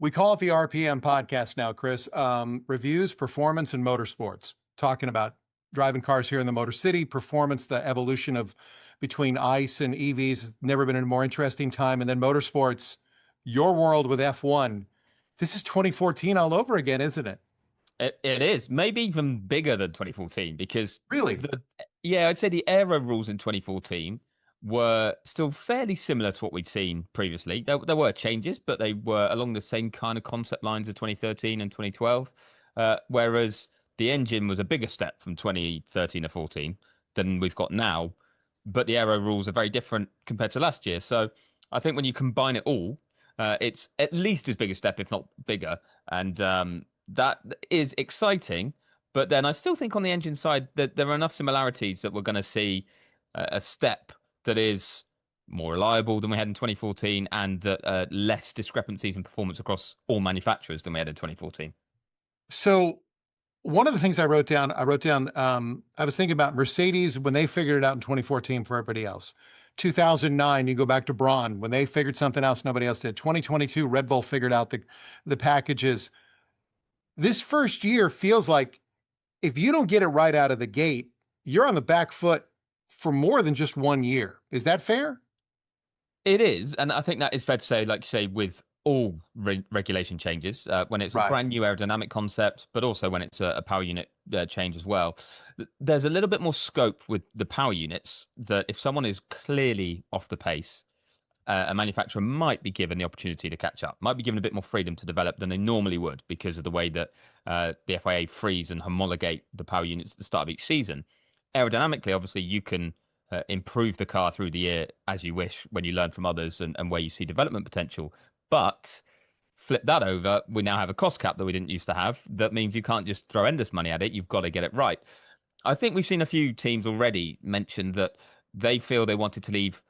We call it the RPM podcast now, Chris. Reviews, performance, and motorsports. Talking about driving cars here in the Motor City, performance, the evolution of between ICE and EVs. Never been a more interesting time. And then motorsports, your world with F1. This is 2014 all over again, isn't it? It is maybe even bigger than 2014 because Really? I'd say the aero rules in 2014 were still fairly similar to what we'd seen previously. There were changes, but they were along the same kind of concept lines of 2013 and 2012. Whereas the engine was a bigger step from 2013 or 14 than we've got now, but the aero rules are very different compared to last year. So I think when you combine it all, it's at least as big a step, if not bigger. And that is exciting. But then I still think on the engine side that there are enough similarities that we're going to see a step that is more reliable than we had in 2014 and less discrepancies in performance across all manufacturers than we had in 2014. So one of the things I wrote down, I was thinking about Mercedes when they figured it out in 2014 for everybody else. 2009, you go back to Braun, when they figured something else nobody else did. 2022, Red Bull figured out the packages. This first year feels like if you don't get it right out of the gate, you're on the back foot for more than just 1 year. Is that fair? It is. And I think that is fair to say, like you say, with all regulation changes, when it's a brand new aerodynamic concept, but also when it's a power unit change as well. There's a little bit more scope with the power units that if someone is clearly off the pace, a manufacturer might be given the opportunity to catch up, might be given a bit more freedom to develop than they normally would because of the way that the FIA freeze and homologate the power units at the start of each season. Aerodynamically, obviously, you can improve the car through the year as you wish when you learn from others and where you see development potential. But flip that over, we now have a cost cap that we didn't used to have. That means you can't just throw endless money at it. You've got to get it right. I think we've seen a few teams already mention that they feel they wanted to leave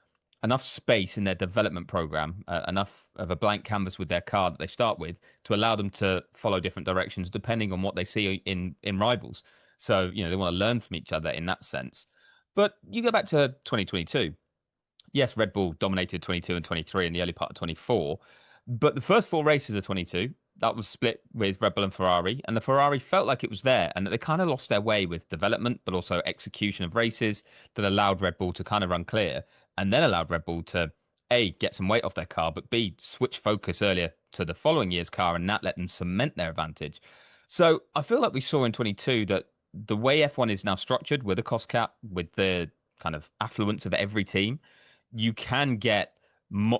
enough space in their development program, enough of a blank canvas with their car that they start with to allow them to follow different directions depending on what they see in rivals. So, they want to learn from each other in that sense. But you go back to 2022. Yes, Red Bull dominated 22 and 23 in the early part of 24. But the first four races of 22, that was split with Red Bull and Ferrari. And the Ferrari felt like it was there and that they kind of lost their way with development, but also execution of races that allowed Red Bull to kind of run clear and then allowed Red Bull to, A, get some weight off their car, but B, switch focus earlier to the following year's car and that let them cement their advantage. So I feel like we saw in 22 that the way F1 is now structured with a cost cap, with the kind of affluence of every team, you can get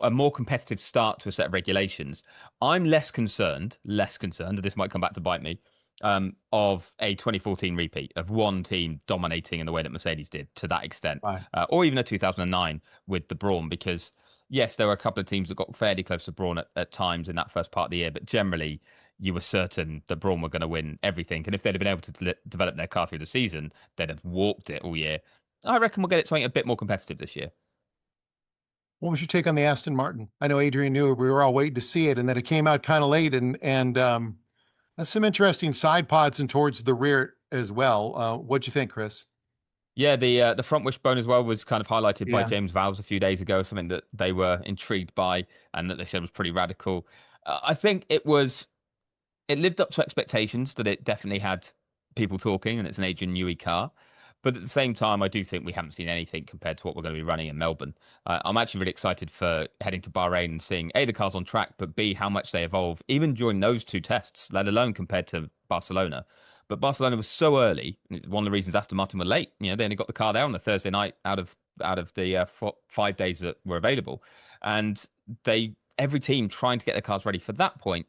a more competitive start to a set of regulations. I'm less concerned, and this might come back to bite me, of a 2014 repeat of one team dominating in the way that Mercedes did to that extent, or even a 2009 with the Brawn, because yes, there were a couple of teams that got fairly close to Brawn at times in that first part of the year, but generally you were certain that Brawn were going to win everything. And if they'd have been able to develop their car through the season, they'd have warped it all year. I reckon we'll get it something a bit more competitive this year. What was your take on the Aston Martin? I know Adrian knew we were all waiting to see it, and then it came out kind of late, and that's some interesting side pods and towards the rear as well. What'd you think, Chris? Yeah, the front wishbone as well was kind of highlighted by James Vowles a few days ago, something that they were intrigued by and that they said was pretty radical. I think it lived up to expectations that it definitely had people talking, and it's an Adrian Newey car. But at the same time, I do think we haven't seen anything compared to what we're going to be running in Melbourne. I'm actually really excited for heading to Bahrain and seeing A, the cars on track, but B, how much they evolve, even during those two tests, let alone compared to Barcelona. But Barcelona was so early. One of the reasons Aston Martin were late. They only got the car there on the Thursday night out of the 5 days that were available. And every team trying to get their cars ready for that point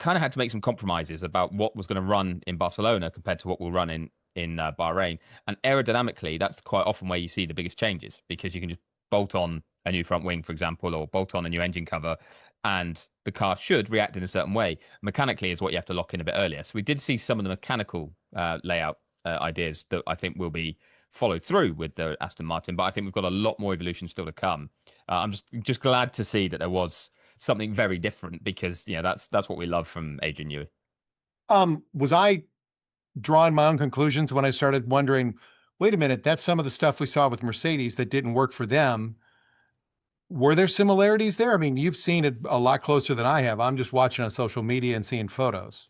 kind of had to make some compromises about what was going to run in Barcelona compared to what will run in Bahrain. And aerodynamically, that's quite often where you see the biggest changes, because you can just bolt on a new front wing, for example, or bolt on a new engine cover, and the car should react in a certain way. Mechanically is what you have to lock in a bit earlier. So we did see some of the mechanical layout ideas that I think will be followed through with the Aston Martin, but I think we've got a lot more evolution still to come. I'm just glad to see that there was something very different, because that's what we love from Adrian Newey. Was I drawing my own conclusions when I started wondering, wait a minute, that's some of the stuff we saw with Mercedes that didn't work for them? Were there similarities there? I mean, you've seen it a lot closer than I have. I'm just watching on social media and seeing photos.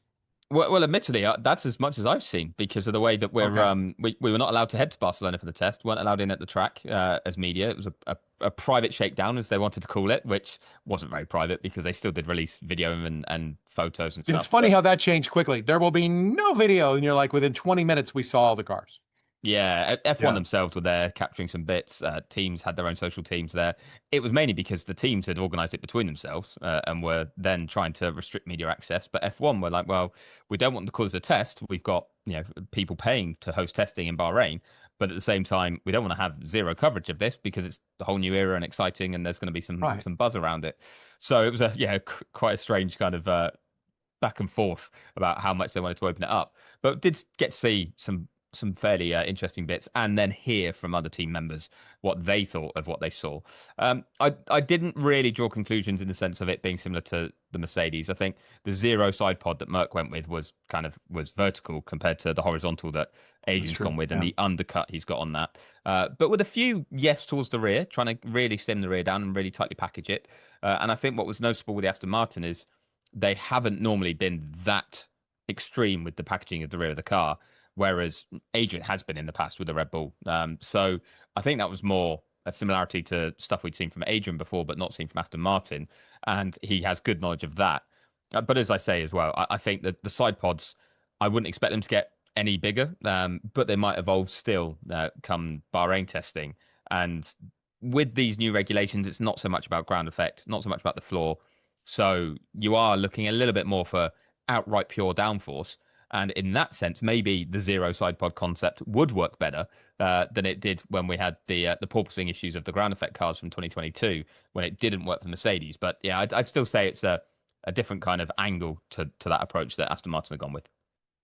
Well, admittedly, that's as much as I've seen because of the way that Okay. we were not allowed to head to Barcelona for the test, weren't allowed in at the track as media. It was a private shakedown, as they wanted to call it, which wasn't very private because they still did release video and photos and It's stuff. funny But how that changed quickly. There will be no video. And you're like, within 20 minutes, we saw all the cars. yeah, F1 Yeah. themselves were there capturing some bits. Teams had their own social teams there. It was mainly because the teams had organized it between themselves and were then trying to restrict media access. But F1 were like, well, we don't want to cause a test. We've got people paying to host testing in Bahrain, but at the same time, we don't want to have zero coverage of this because it's the whole new era and exciting, and there's going to be Right. some buzz around it. So it was quite a strange kind of back and forth about how much they wanted to open it up, but did get to see some fairly interesting bits, and then hear from other team members what they thought of what they saw. I didn't really draw conclusions in the sense of it being similar to the Mercedes. I think the zero side pod that Merc went with was vertical compared to the horizontal that Adrian's gone with, and the undercut he's got on that. But with a few yes towards the rear, trying to really slim the rear down and really tightly package it. And I think what was noticeable with the Aston Martin is they haven't normally been that extreme with the packaging of the rear of the car, whereas Adrian has been in the past with the Red Bull. So I think that was more a similarity to stuff we'd seen from Adrian before, but not seen from Aston Martin. And he has good knowledge of that. But as I say as well, I think that the side pods, I wouldn't expect them to get any bigger, but they might evolve still come Bahrain testing. And with these new regulations, it's not so much about ground effect, not so much about the floor. So you are looking a little bit more for outright pure downforce. And in that sense, maybe the zero side pod concept would work better than it did when we had the porpoising issues of the ground effect cars from 2022, when it didn't work for Mercedes. But yeah, I'd still say it's a different kind of angle to that approach that Aston Martin have gone with.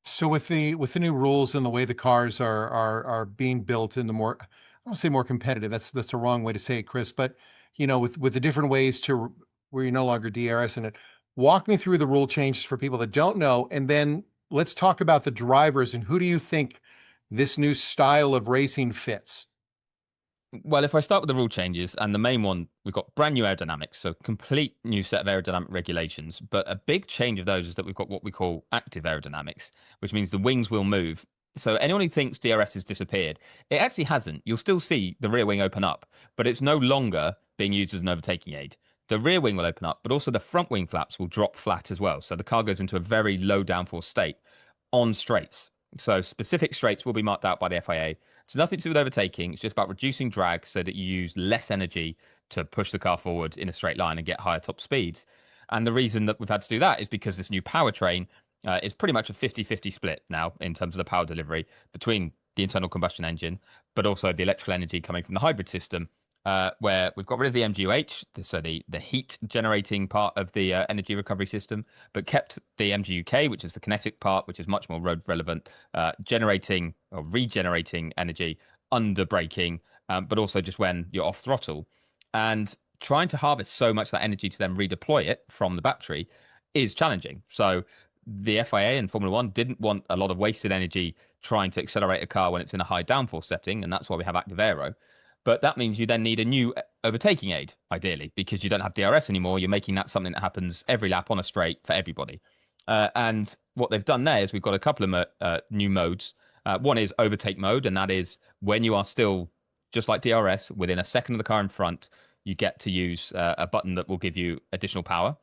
So with the new rules and the way the cars are being built in the more, I don't say more competitive. That's the wrong way to say it, Chris. But with the different ways to where you're no longer DRS in it. Walk me through the rule changes for people that don't know, and then let's talk about the drivers and who do you think this new style of racing fits? Well, if I start with the rule changes, and the main one, we've got brand new aerodynamics, so complete new set of aerodynamic regulations. But a big change of those is that we've got what we call active aerodynamics, which means the wings will move. So anyone who thinks DRS has disappeared, it actually hasn't. You'll still see the rear wing open up, but it's no longer being used as an overtaking aid. The rear wing will open up, but also the front wing flaps will drop flat as well. So the car goes into a very low downforce state on straights. So specific straights will be marked out by the FIA. It's nothing to do with overtaking. It's just about reducing drag so that you use less energy to push the car forward in a straight line and get higher top speeds. And the reason that we've had to do that is because this new powertrain is pretty much a 50-50 split now in terms of the power delivery between the internal combustion engine, but also the electrical energy coming from the hybrid system, where we've got rid of the MGUH, so the heat generating part of the energy recovery system, but kept the MGUK, which is the kinetic part, which is much more road relevant, generating or regenerating energy under braking, but also just when you're off throttle. And trying to harvest so much of that energy to then redeploy it from the battery is challenging. So the FIA and Formula One didn't want a lot of wasted energy trying to accelerate a car when it's in a high downforce setting, and that's why we have active aero. But that means you then need a new overtaking aid, ideally, because you don't have DRS anymore. You're making that something that happens every lap on a straight for everybody. And what they've done there is we've got a couple of new modes. One is overtake mode, and that is when you are still, just like DRS, within a second of the car in front, you get to use a button that will give you additional power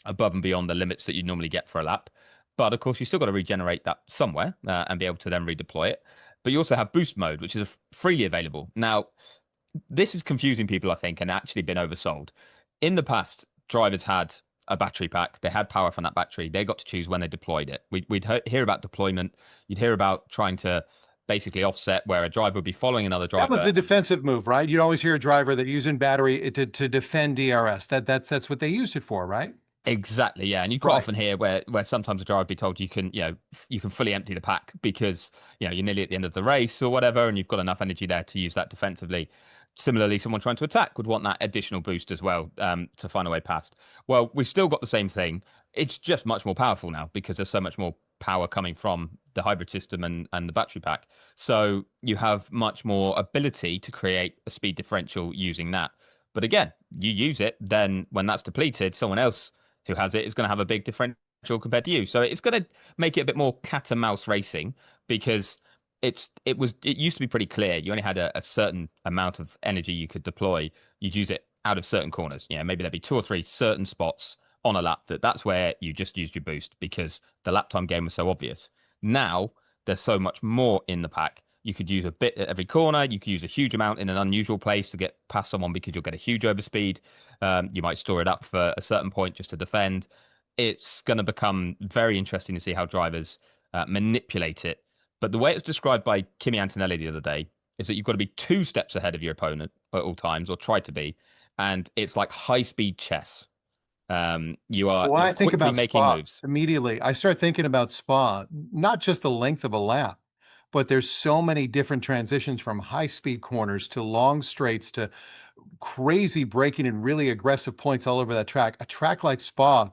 above and beyond the limits that you normally get for a lap. But of course, you still got to regenerate that somewhere and be able to then redeploy it. But you also have boost mode, which is freely available. Now, this is confusing people, I think, and actually been oversold. In the past, drivers had a battery pack. They had power from that battery. They got to choose when they deployed it. We'd hear about deployment. You'd hear about trying to basically offset where a driver would be following another driver. That was the defensive move, right? You'd always hear a driver that using battery to defend DRS. That's what they used it for, right? Exactly, yeah, and you quite often hear where sometimes a driver would be told you can fully empty the pack because you're nearly at the end of the race or whatever, and you've got enough energy there to use that defensively. Similarly, someone trying to attack would want that additional boost as well to find a way past. Well, we've still got the same thing. It's just much more powerful now because there's so much more power coming from the hybrid system and the battery pack. So you have much more ability to create a speed differential using that. But again, you use it, then when that's depleted, someone else who has it is going to have a big differential compared to you. So it's going to make it a bit more cat and mouse racing because it used to be pretty clear. You only had a certain amount of energy you could deploy. You'd use it out of certain corners. Maybe there'd be 2 or 3 certain spots on a lap that's where you just used your boost because the lap time game was so obvious. Now there's so much more in the pack. You could use a bit at every corner. You could use a huge amount in an unusual place to get past someone because you'll get a huge overspeed. You might store it up for a certain point just to defend. It's going to become very interesting to see how drivers manipulate it. But the way it's described by Kimi Antonelli the other day is that you've got to be 2 steps ahead of your opponent at all times, or try to be. And it's like high-speed chess. You are when I think about making Spa, moves. immediately I start thinking about Spa, not just the length of a lap, but there's so many different transitions from high-speed corners to long straights to crazy braking and really aggressive points all over that track. A track like Spa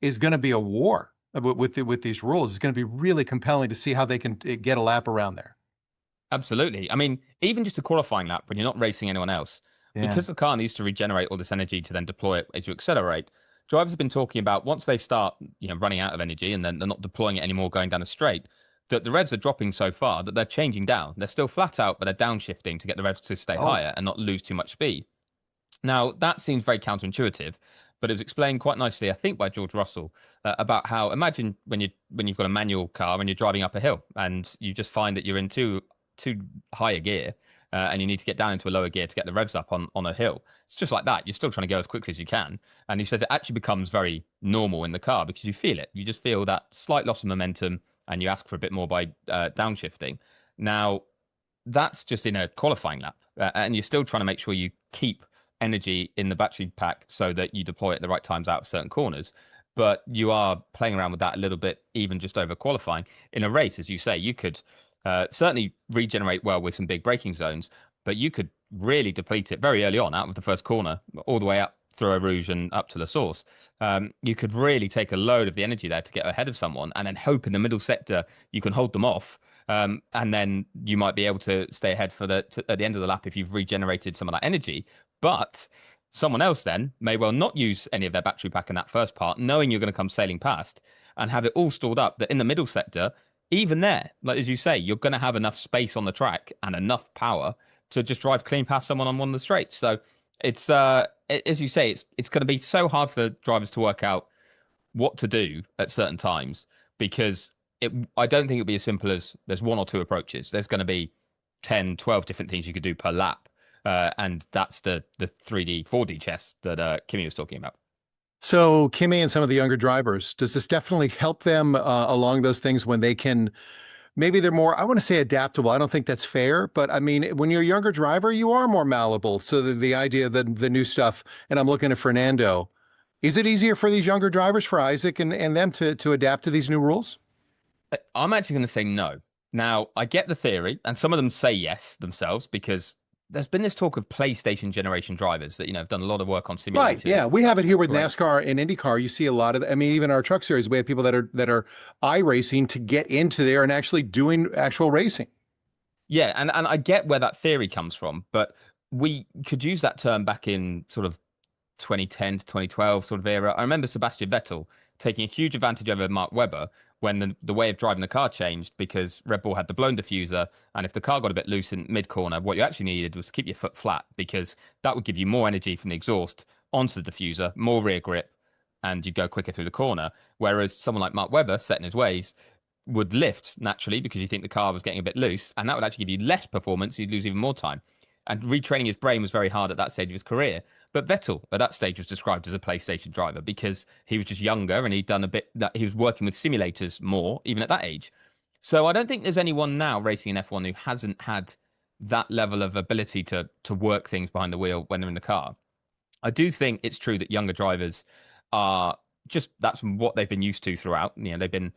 is going to be a war with these rules. It's going to be really compelling to see how they can get a lap around there. Absolutely. I mean, even just a qualifying lap when you're not racing anyone else, because the car needs to regenerate all this energy to then deploy it as you accelerate. Drivers have been talking about once they start, running out of energy and then they're not deploying it anymore going down a straight, that the revs are dropping so far that they're changing down. They're still flat out, but they're downshifting to get the revs to stay higher and not lose too much speed. Now, that seems very counterintuitive, but it was explained quite nicely, I think, by George Russell about how imagine when you've got a manual car and you're driving up a hill and you just find that you're in too high a gear and you need to get down into a lower gear to get the revs up on a hill. It's just like that. You're still trying to go as quickly as you can. And he says it actually becomes very normal in the car because you feel it. You just feel that slight loss of momentum and you ask for a bit more by downshifting. Now, that's just in a qualifying lap. And you're still trying to make sure you keep energy in the battery pack so that you deploy it at the right times out of certain corners. But you are playing around with that a little bit, even just over qualifying. In a race, as you say, you could certainly regenerate well with some big braking zones, but you could really deplete it very early on out of the first corner, all the way up through a Rouge and up to the source. You could really take a load of the energy there to get ahead of someone and then hope in the middle sector you can hold them off. And then you might be able to stay ahead at the end of the lap if you've regenerated some of that energy. But someone else then may well not use any of their battery pack in that first part, knowing you're going to come sailing past and have it all stored up that in the middle sector, even there, like as you say, you're going to have enough space on the track and enough power to just drive clean past someone on one of the straights. So it's, as you say, it's going to be so hard for the drivers to work out what to do at certain times because I don't think it'll be as simple as there's 1 or 2 approaches. There's going to be 10, 12 different things you could do per lap. And that's the 3D, 4D chess that Kimi was talking about. So Kimi and some of the younger drivers, does this definitely help them along those things when they can, maybe they're more, I want to say adaptable. I don't think that's fair, but I mean, when you're a younger driver, you are more malleable. So the idea that the new stuff, and I'm looking at Fernando, is it easier for these younger drivers, for Isaac and them to adapt to these new rules? I'm actually going to say no. Now, I get the theory, and some of them say yes themselves because there's been this talk of PlayStation generation drivers that, have done a lot of work on simulators. Right. Yeah. We have it here with NASCAR and IndyCar. You see a lot of, I mean, even our truck series, we have people that are iRacing to get into there and actually doing actual racing. Yeah. And I get where that theory comes from, but we could use that term back in sort of 2010 to 2012 sort of era. I remember Sebastian Vettel taking a huge advantage over Mark Webber when the way of driving the car changed because Red Bull had the blown diffuser. And if the car got a bit loose in mid corner, what you actually needed was to keep your foot flat because that would give you more energy from the exhaust onto the diffuser, more rear grip, and you'd go quicker through the corner. Whereas someone like Mark Webber, set in his ways, would lift naturally because you think the car was getting a bit loose. And that would actually give you less performance. You'd lose even more time. And retraining his brain was very hard at that stage of his career. But Vettel at that stage was described as a PlayStation driver because he was just younger and he'd done he was working with simulators more, even at that age. So I don't think there's anyone now racing in F1 who hasn't had that level of ability to work things behind the wheel when they're in the car. I do think it's true that younger drivers are that's what they've been used to throughout. They've been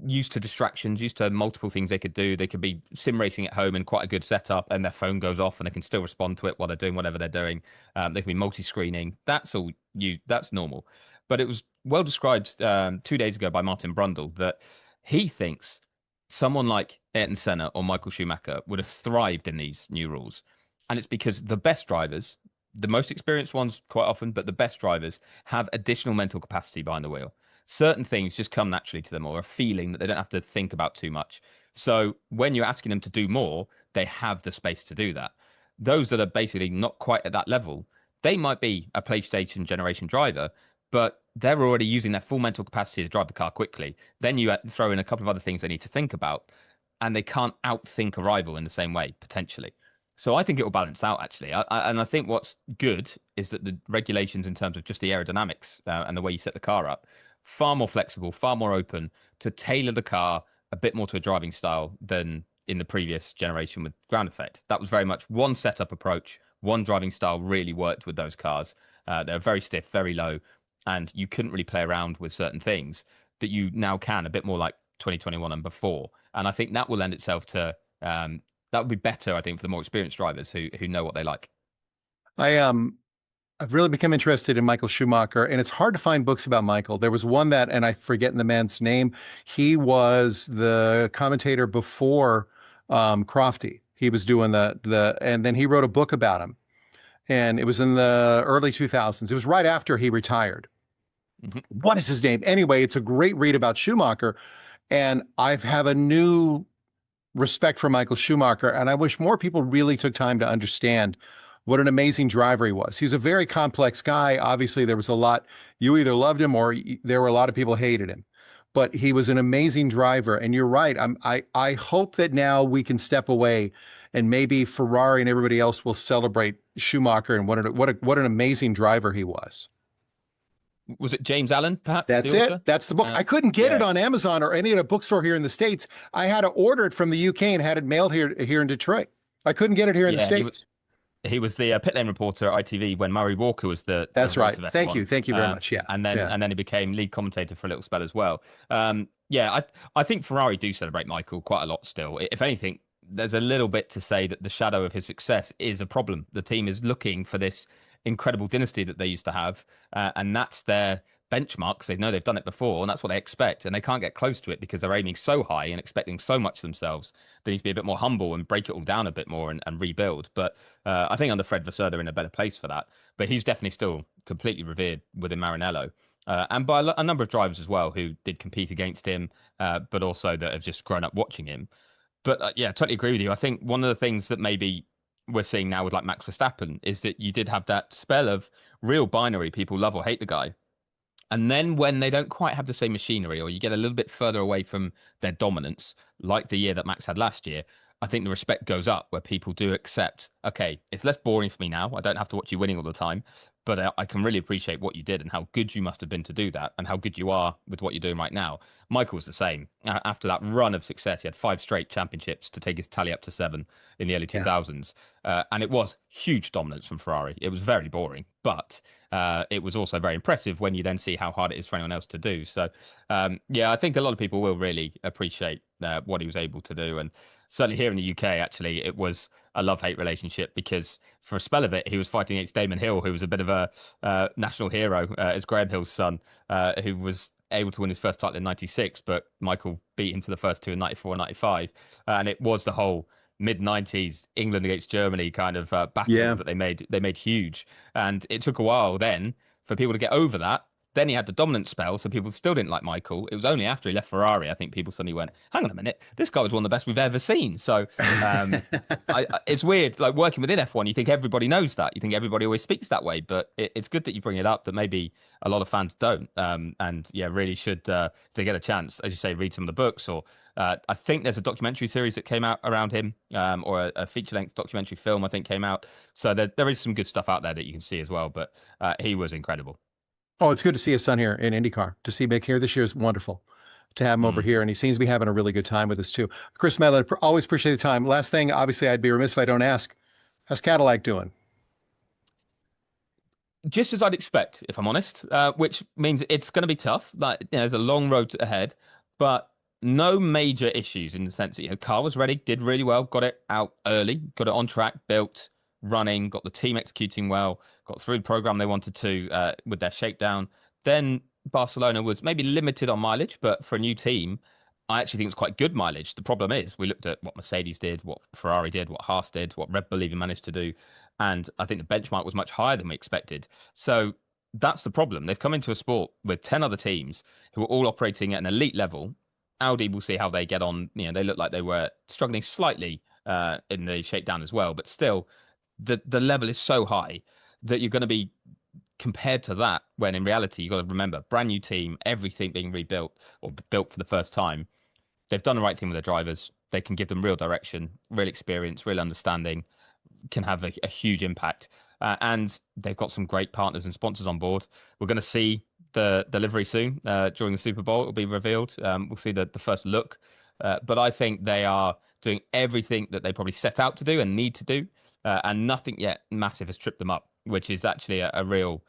used to distractions, used to multiple things they could do. They could be sim racing at home in quite a good setup and their phone goes off and they can still respond to it while they're doing whatever they're doing. They can be multi-screening. That's normal. But it was well described 2 days ago by Martin Brundle that he thinks someone like Ayrton Senna or Michael Schumacher would have thrived in these new rules. And it's because the best drivers the most experienced ones quite often, but the best drivers have additional mental capacity behind the wheel. Certain things just come naturally to them, or a feeling that they don't have to think about too much. So when you're asking them to do more, they have the space to do that. Those that are basically not quite at that level, they might be a PlayStation generation driver, but they're already using their full mental capacity to drive the car quickly. Then you throw in a couple of other things they need to think about, and they can't outthink a rival in the same way, potentially. So I think it will balance out, actually. And I think what's good is that the regulations in terms of just the aerodynamics and the way you set the car up, far more flexible, far more open to tailor the car a bit more to a driving style than in the previous generation with ground effect. That was very much one setup approach, one driving style really worked with those cars. They're very stiff, very low, and you couldn't really play around with certain things that you now can a bit more like 2021 and before. And I think that will lend itself to that would be better, I think, for the more experienced drivers who know what they like. I've really become interested in Michael Schumacher, and it's hard to find books about Michael. There was one that, and I forget the man's name. He was the commentator before Crofty. He was doing and then he wrote a book about him, and it was in the early 2000s. It was right after he retired. Mm-hmm. What is his name? Anyway, it's a great read about Schumacher, and I have a new respect for Michael Schumacher, and I wish more people really took time to understand what an amazing driver he was. He was a very complex guy. Obviously, there was a lot, you either loved him or there were a lot of people hated him, but he was an amazing driver. And you're right. I hope that now we can step away and maybe Ferrari and everybody else will celebrate Schumacher and what an amazing driver he was. Was it James Allen, perhaps? That's it. That's the book. I couldn't get it on Amazon or any other bookstore here in the States. I had to order it from the UK and had it mailed here in Detroit. I couldn't get it here in the States. He was the pit lane reporter at ITV when Murray Walker was the. That's right. Thank you very much. Yeah, and then he became lead commentator for a little spell as well. I think Ferrari do celebrate Michael quite a lot still. If anything, there's a little bit to say that the shadow of his success is a problem. The team is looking for this incredible dynasty that they used to have, and that's their benchmarks. They know they've done it before, and that's what they expect, and they can't get close to it because they're aiming so high and expecting so much themselves. They need to be a bit more humble and break it all down a bit more and rebuild. But I think under Fred Vasseur, they're in a better place for that. But he's definitely still completely revered within Maranello, and by a number of drivers as well who did compete against him, but also that have just grown up watching him. But totally agree with you. I think one of the things that maybe we're seeing now with like Max Verstappen is that you did have that spell of real binary, people love or hate the guy. And then when they don't quite have the same machinery, or you get a little bit further away from their dominance, like the year that Max had last year, I think the respect goes up where people do accept, okay, it's less boring for me now. I don't have to watch you winning all the time, but I can really appreciate what you did and how good you must have been to do that and how good you are with what you're doing right now. Michael was the same. After that run of success, he had 5 straight championships to take his tally up to 7 in the early 2000s. And it was huge dominance from Ferrari. It was very boring, but it was also very impressive when you then see how hard it is for anyone else to do. So, I think a lot of people will really appreciate what he was able to do. And certainly here in the UK, actually, it was a love-hate relationship because for a spell of it, he was fighting against Damon Hill, who was a bit of a national hero, as Graham Hill's son, who was able to win his first title in 96, but Michael beat him to the first 2 in 94 and 95. And it was the whole mid-90s England against Germany kind of battle that they made huge. And it took a while then for people to get over that. Then he had the dominant spell, so people still didn't like Michael. It was only after he left Ferrari, I think people suddenly went, hang on a minute, this guy was one of the best we've ever seen. So it's weird, like working within F1, you think everybody knows that. You think everybody always speaks that way, but it's good that you bring it up that maybe a lot of fans don't. Really should, if they get a chance, as you say, read some of the books or I think there's a documentary series that came out around him, or a feature-length documentary film, I think, came out. So there is some good stuff out there that you can see as well. But he was incredible. Oh, it's good to see his son here in IndyCar. To see Mick here this year is wonderful. To have him over here, and he seems to be having a really good time with us too. Chris Medland, always appreciate the time. Last thing, obviously, I'd be remiss if I don't ask, how's Cadillac doing? Just as I'd expect, if I'm honest, which means it's going to be tough. Like, there's a long road ahead, but no major issues in the sense that the car was ready, did really well, got it out early, got it on track, built, running, got the team executing well, got through the program they wanted to with their shakedown. Then Barcelona was maybe limited on mileage, but for a new team, I actually think it was quite good mileage. The problem is we looked at what Mercedes did, what Ferrari did, what Haas did, what Red Bull even managed to do. And I think the benchmark was much higher than we expected. So that's the problem. They've come into a sport with 10 other teams who are all operating at an elite level. Audi, will see how they get on. They look like they were struggling slightly in the shakedown as well, but still, the level is so high that you're going to be compared to that, when in reality, you've got to remember, brand new team, everything being rebuilt or built for the first time. They've done the right thing with their drivers. They can give them real direction, real experience, real understanding, can have a huge impact. And they've got some great partners and sponsors on board. We're going to see the delivery soon during the Super Bowl. It'll be revealed. We'll see the first look. But I think they are doing everything that they probably set out to do and need to do. And nothing yet massive has tripped them up, which is actually a real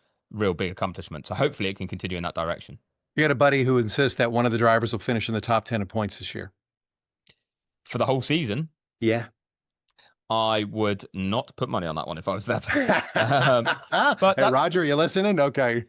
big accomplishment. So hopefully it can continue in that direction. You got a buddy who insists that one of the drivers will finish in the top 10 in points this year. For the whole season? Yeah. I would not put money on that one if I was there. But hey, Roger, you listening? Okay.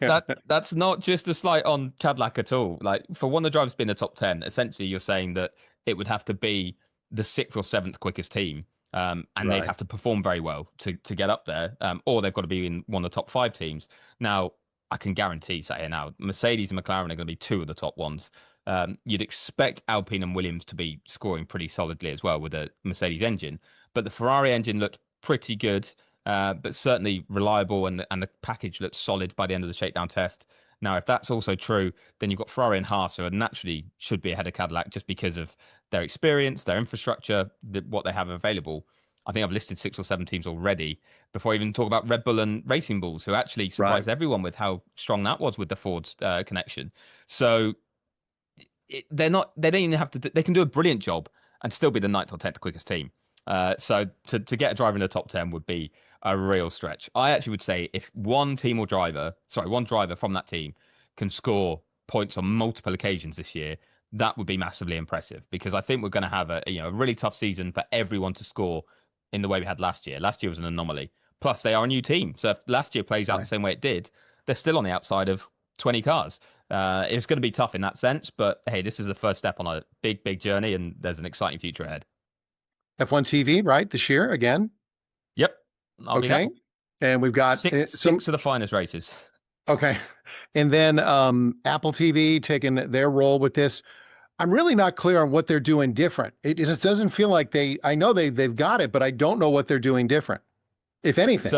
That's not just a slight on Cadillac at all. Like, for one of the drivers to be in the top 10, essentially you're saying that it would have to be the 6th or 7th quickest team. And they'd have to perform very well to get up there. Or they've got to be in one of the top 5 teams. Now, I can guarantee, say here now, Mercedes and McLaren are going to be 2 of the top ones. You'd expect Alpine and Williams to be scoring pretty solidly as well with a Mercedes engine. But the Ferrari engine looked pretty good, but certainly reliable, and the package looked solid by the end of the shakedown test. Now, if that's also true, then you've got Ferrari and Haas, who naturally should be ahead of Cadillac just because of their experience, their infrastructure, what they have available. I think I've listed 6 or 7 teams already before I even talk about Red Bull and Racing Bulls, who actually surprised everyone with how strong that was with the Ford connection. So they don't even have to. They can do a brilliant job and still be the 9th or 10th quickest team. So to get a driver in the top 10 would be a real stretch. I actually would say if one driver from that team can score points on multiple occasions this year, that would be massively impressive, because I think we're going to have a really tough season for everyone to score in the way we had last year. Last year was an anomaly. Plus, they are a new team. So if last year plays out the same way it did, they're still on the outside of 20 cars. It's going to be tough in that sense, but hey, this is the first step on a big, big journey, and there's an exciting future ahead. F1TV, right? This year again? Yep. Okay. And we've got six of the finest races. Okay. And then Apple TV taking their role with this. I'm really not clear on what they're doing different. It just doesn't feel like I know they've got it, but I don't know what they're doing different, if anything.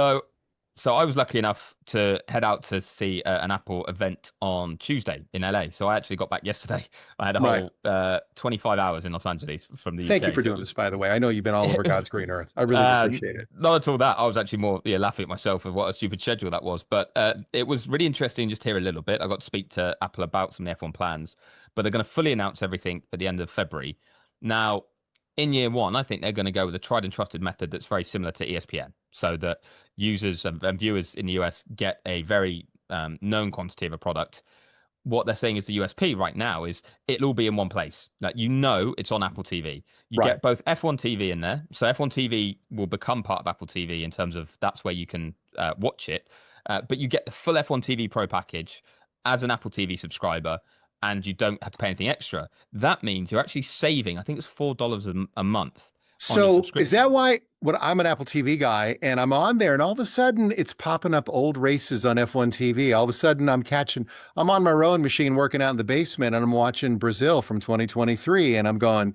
So I was lucky enough to head out to see an Apple event on Tuesday in LA. So I actually got back yesterday. I had a whole 25 hours in Los Angeles from the UK. Thank you for doing this, by the way. I know you've been all over God's green earth. I really appreciate it. Not at all that. I was actually more laughing at myself of what a stupid schedule that was. But it was really interesting just to hear a little bit. I got to speak to Apple about some of the F1 plans, but they're going to fully announce everything at the end of February. Now, in year one, I think they're going to go with a tried and trusted method that's very similar to ESPN, so that users and viewers in the US get a very known quantity of a product. What they're saying is the USP right now is it'll all be in one place. Like, it's on Apple TV. You get both F1 TV in there. So F1 TV will become part of Apple TV in terms of that's where you can watch it. But you get the full F1 TV Pro package as an Apple TV subscriber, and you don't have to pay anything extra. That means you're actually saving, I think it's $4 a month. So is that why I'm an Apple TV guy, and I'm on there, and all of a sudden it's popping up old races on F1 TV. All of a sudden I'm on my rowing machine working out in the basement, and I'm watching Brazil from 2023, and I'm going,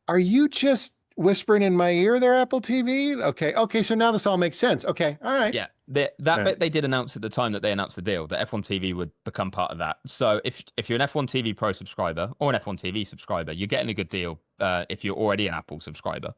are you just whispering in my ear there, Apple TV? Okay. So now this all makes sense. Okay. All right. Yeah. That bit they did announce at the time that they announced the deal, that F1 TV would become part of that. So if you're an F1 TV Pro subscriber or an F1 TV subscriber, you're getting a good deal. If you're already an Apple subscriber,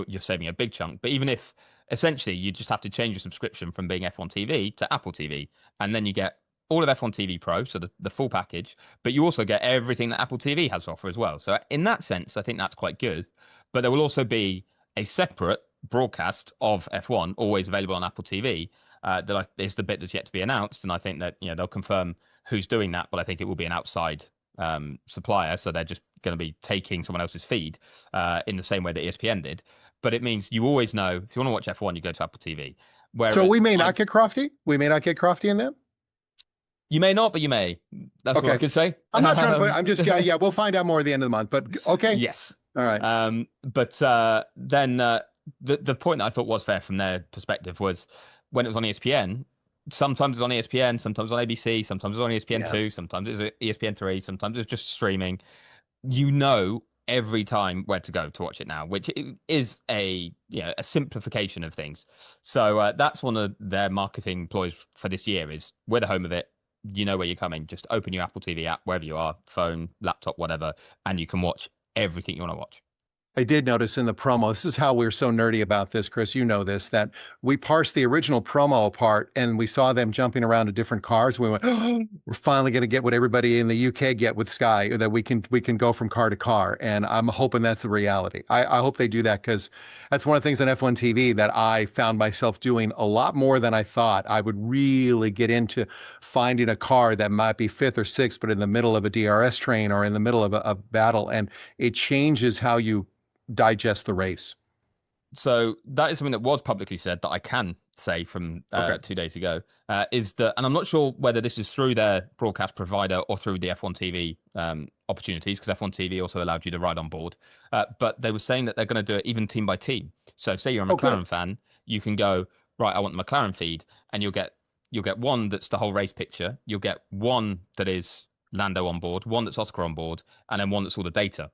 you're saving a big chunk. But even if essentially you just have to change your subscription from being F1 TV to Apple TV, and then you get all of F1 TV Pro, so the full package, but you also get everything that Apple TV has to offer as well. So in that sense, I think that's quite good. But there will also be a separate broadcast of F1 always available on Apple TV. That is the bit that's yet to be announced, and I think that they'll confirm who's doing that. But I think it will be an outside supplier, so they're just going to be taking someone else's feed in the same way that ESPN did. But it means you always know if you want to watch F1, you go to Apple TV. So we may not get Crofty. We may not get Crofty in them. You may not, but you may. That's what I could say. I'm not trying to put. I'm just. Yeah, we'll find out more at the end of the month. But okay. Yes. All right. But then the point that I thought was fair from their perspective was when it was on ESPN. Sometimes it's on ESPN, sometimes on ABC, sometimes it's on ESPN2, sometimes it's ESPN3, sometimes it's just streaming. You know every time where to go to watch it now, which is a simplification of things. So that's one of their marketing ploys for this year is we're the home of it. You know where you're coming. Just open your Apple TV app, wherever you are, phone, laptop, whatever, and you can watch everything you want to watch. I did notice in the promo, this is how we're so nerdy about this, Chris, you know this, that we parsed the original promo apart and we saw them jumping around to different cars. We went, oh, we're finally going to get what everybody in the UK get with Sky, that we can go from car to car. And I'm hoping that's the reality. I hope they do that, because that's one of the things on F1 TV that I found myself doing a lot more than I thought. I would really get into finding a car that might be fifth or sixth, but in the middle of a DRS train or in the middle of a battle. And it changes how you digest the race. So that is something that was publicly said that I can say from 2 days ago, is that, and I'm not sure whether this is through their broadcast provider or through the F1 TV opportunities, because F1 TV also allowed you to ride on board, but they were saying that they're going to do it even team by team. So say you're a McLaren fan, you can go, right, I want the McLaren feed, and you'll get one that's the whole race picture, you'll get one that is Lando on board, one that's Oscar on board, and then one that's all the data.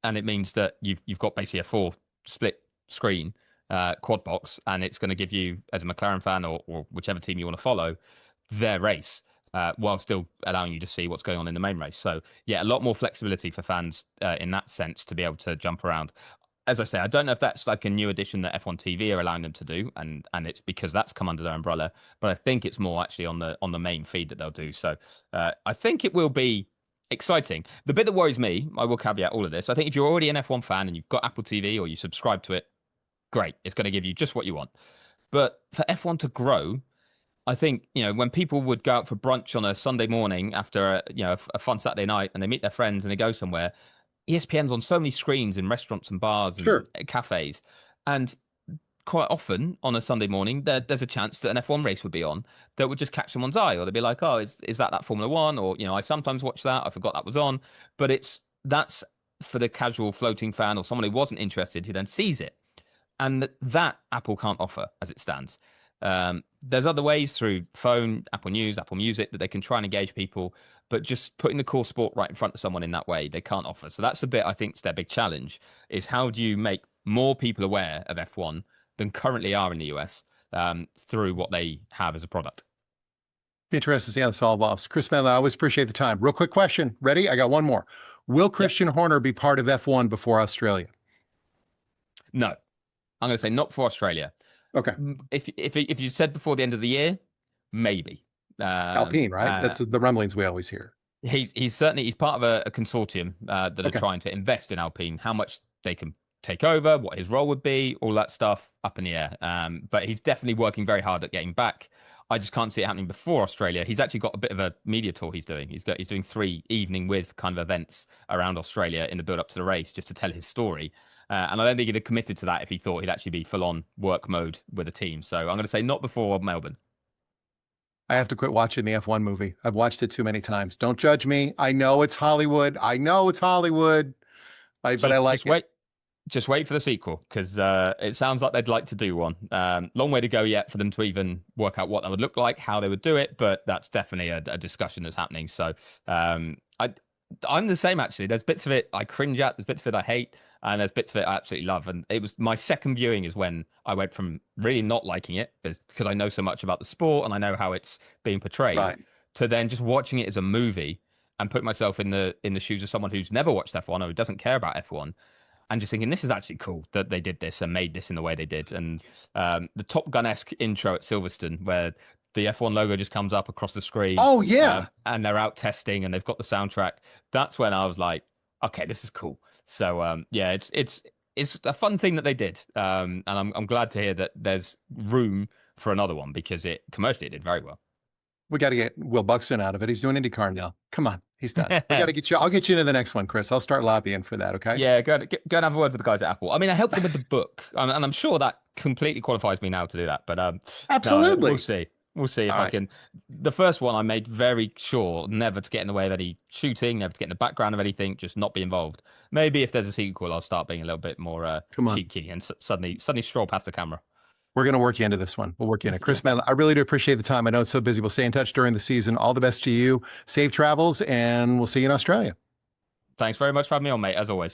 And it means that you've got basically a 4 split screen quad box, and it's going to give you, as a McLaren fan or whichever team you want to follow, their race, while still allowing you to see what's going on in the main race. So yeah, a lot more flexibility for fans in that sense to be able to jump around. As I say, I don't know if that's like a new addition that F1 TV are allowing them to do, and it's because that's come under their umbrella. But I think it's more actually on the main feed that they'll do. So I think it will be exciting. The bit that worries me, I will caveat all of this, I think if you're already an F1 fan and you've got Apple TV or you subscribe to it, great. It's going to give you just what you want. But for F1 to grow, I think, when people would go out for brunch on a Sunday morning after a fun Saturday night and they meet their friends and they go somewhere, ESPN's on so many screens in restaurants and bars and cafes. And quite often on a Sunday morning, there's a chance that an F1 race would be on that would just catch someone's eye, or they'd be like, oh, is that Formula One? Or, I sometimes watch that. I forgot that was on. But that's for the casual floating fan or someone who wasn't interested who then sees it. And that Apple can't offer as it stands. There's other ways through phone, Apple News, Apple Music, that they can try and engage people, but just putting the core sport right in front of someone in that way, they can't offer. So that's a bit, I think, is their big challenge, is how do you make more people aware of F1 than currently are in the US through what they have as a product. Interesting to see how this all evolves. Chris Medland, I always appreciate the time. Real quick question. Ready? I got one more. Will Christian Horner be part of F1 before Australia? No. I'm going to say not for Australia. Okay. If you said before the end of the year, maybe. Alpine, right? That's the rumblings we always hear. He's part of a consortium that are trying to invest in Alpine. How much they can take over, what his role would be, all that stuff up in the air. But he's definitely working very hard at getting back. I just can't see it happening before Australia. He's actually got a bit of a media tour he's doing. He's doing 3 evening with kind of events around Australia in the build up to the race just to tell his story. And I don't think he'd have committed to that if he thought he'd actually be full on work mode with a team. So I'm going to say not before Melbourne. I have to quit watching the F1 movie. I've watched it too many times. Don't judge me. I know it's Hollywood. But I like it. Just wait for the sequel, because it sounds like they'd like to do one. Long way to go yet for them to even work out what that would look like, how they would do it, but that's definitely a discussion that's happening. So I'm the same, actually. There's bits of it I cringe at, there's bits of it I hate, and there's bits of it I absolutely love. And it was my second viewing is when I went from really not liking it, because I know so much about the sport and I know how it's being portrayed, to then just watching it as a movie and put myself in the shoes of someone who's never watched F1 or who doesn't care about F1. And just thinking, this is actually cool that they did this and made this in the way they did. And the Top Gun-esque intro at Silverstone, where the F1 logo just comes up across the screen. Oh, yeah. And they're out testing and they've got the soundtrack. That's when I was like, okay, this is cool. So, yeah, it's a fun thing that they did. And I'm glad to hear that there's room for another one, because commercially it did very well. We got to get Will Buxton out of it. He's doing IndyCar now. Come on. He's done. We got to get you. I'll get you into the next one, Chris. I'll start lobbying for that. Okay. Yeah. Go and have a word with the guys at Apple. I mean, I helped them with the book, and I'm sure that completely qualifies me now to do that. But absolutely, no, we'll see. We'll see if All I right. can. The first one I made very sure never to get in the way of any shooting, never to get in the background of anything, just not be involved. Maybe if there's a sequel, I'll start being a little bit more Come on. cheeky and suddenly stroll past the camera. We're going to work you into this one. We'll work you into it. Chris Medland, I really do appreciate the time. I know it's so busy. We'll stay in touch during the season. All the best to you. Safe travels, and we'll see you in Australia. Thanks very much for having me on, mate, as always.